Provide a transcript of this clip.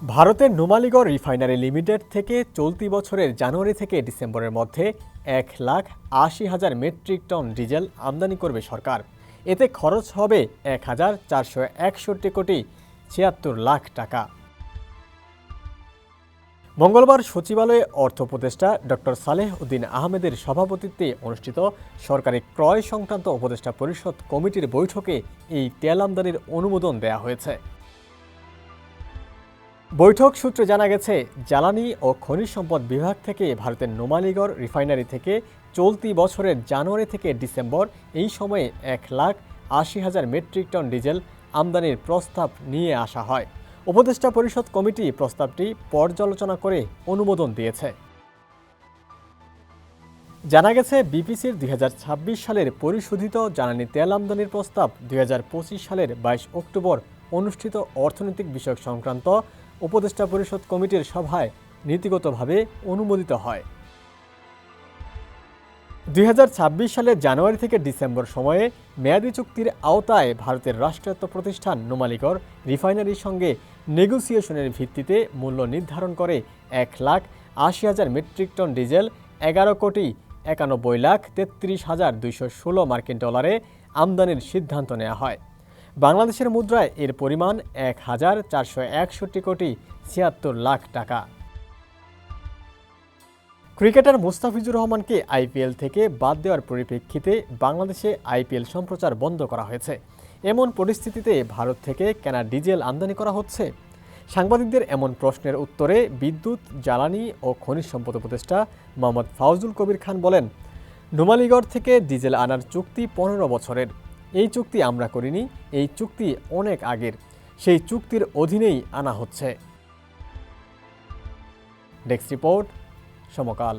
ভারতের Numaligarh refinery limited থেকে চলতি বছরের জানুয়ারি থেকে ডিসেম্বরের মধ্যে 1,80,000 মেট্রিক টন ডিজেল আমদানি করবে সরকার। এতে খরচ হবে 1,461 কোটি 76 লাখ টাকা। মঙ্গলবার সচিবালয়ে অর্থ উপদেষ্টা ডক্টর সালেহ উদ্দিন আহমেদের সভাপতিত্বে অনুষ্ঠিত সরকারি ক্রয় সংক্রান্ত উপদেষ্টা পরিষদ কমিটির বৈঠকে এই তেল আমদানির অনুমোদন দেওয়া হয়েছে। বৈঠক সূত্রে জানা গেছে, জ্বালানি ও খনিজ সম্পদ বিভাগ থেকে ভারতের নুমালীগড় রিফাইনারি থেকে চলতি বছরের জানুয়ারি থেকে ডিসেম্বর এই সময়ে 1,80,000 মেট্রিক টন ডিজেল আমদানির প্রস্তাব নিয়ে আসা হয়। উপদেষ্টা পরিষদ কমিটি প্রস্তাবটি পর্যালোচনা করে অনুমোদন দিয়েছে। জানা গেছে, বিপিসির 2026 সালের পরিশোধিত জ্বালানি তেল আমদানির প্রস্তাব 2025 সালের 22 অক্টোবর অনুষ্ঠিত অর্থনৈতিক বিষয়ক সংক্রান্ত উপদেষ্টা পরিষদ কমিটির সভায় নীতিগতভাবে অনুমোদিত হয়। 2026 সালের জানুয়ারি থেকে ডিসেম্বর সময়ে মেয়াদী চুক্তির আওতায় ভারতের রাষ্ট্রায়ত্ত প্রতিষ্ঠান নুমালীগড় রিফাইনারির সঙ্গে নেগোসিয়েশনের ভিত্তিতে মূল্য নির্ধারণ করে 1,80,000 মেট্রিক টন ডিজেল 11,91,33,216 মার্কিন ডলারে আমদানির সিদ্ধান্ত নেওয়া হয়। বাংলাদেশের মুদ্রায় এর পরিমাণ 1,461 কোটি 76 লাখ টাকা। ক্রিকেটার মুস্তাফিজুর রহমানকে আইপিএল থেকে বাদ দেওয়ার পরিপ্রেক্ষিতে বাংলাদেশে আইপিএল সম্প্রচার বন্ধ করা হয়েছে। এমন পরিস্থিতিতে ভারত থেকে কেনা ডিজেল আমদানি করা হচ্ছে। সাংবাদিকদের এমন প্রশ্নের উত্তরে বিদ্যুৎ, জ্বালানি ও খনিজ সম্পদ উপদেষ্টা মোহাম্মদ ফাউজুল কবির খান বলেন, নুমালীগড় থেকে ডিজেল আনার চুক্তি 15 বছরের। এই চুক্তি আমরা করিনি, এই চুক্তি অনেক আগের। সেই চুক্তির অধীনেই আনা হচ্ছে। ডেস্ক রিপোর্ট, সমকাল।